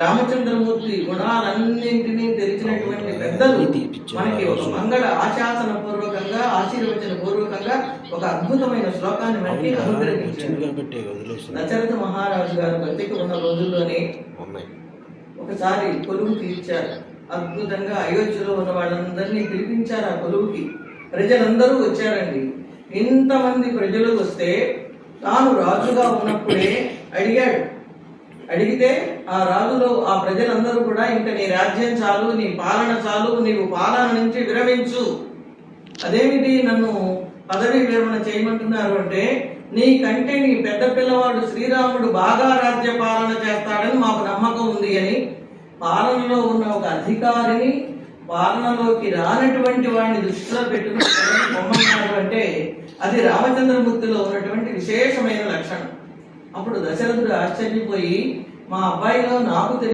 రామచంద్రమూర్తి గుణాలన్నింటినీ తెలిసినటువంటి పెద్దలు మనకి ఒక మంగళ ఆశాసన పూర్వకంగా ఆశీర్వచన పూర్వకంగా ఒక అద్భుతమైన శ్లోకాన్ని మనకి అనుగ్రహించారు. దశరథ మహారాజు గారు బతికి ఉన్న రోజుల్లోనే ఒకసారి కొలువు తీర్చారు. అద్భుతంగా అయోధ్యలో ఉన్న వాళ్ళందరినీ పిలిపించారు. ఆ కొలువుకి ప్రజలందరూ వచ్చారండి. ఇంతమంది ప్రజలు వస్తే తాను రాజుగా ఉన్నప్పుడే అడిగితే ఆ రాజులో ఆ ప్రజలందరూ కూడా ఇంకా నీ రాజ్యం చాలు, నీ పాలన చాలు, నీవు పాలన నుంచి విరమించు. అదేమిటి నన్ను పదవి విరమణ చేయమంటున్నారు అంటే, నీ కంటే నీ పెద్ద పిల్లవాడు శ్రీరాముడు బాగా రాజ్య పాలన చేస్తాడని మాకు నమ్మకం ఉంది అని పాలనలో ఉన్న ఒక అధికారిని పాలనలోకి రానటువంటి వాడిని దృష్టిలో పెట్టుకుని పొమ్మన్నారు అంటే అది రామచంద్రమూర్తిలో ఉన్నటువంటి విశేషమైన లక్షణం. అప్పుడు దశరథుడు ఆశ్చర్యపోయి, మా అబ్బాయిలో నాకు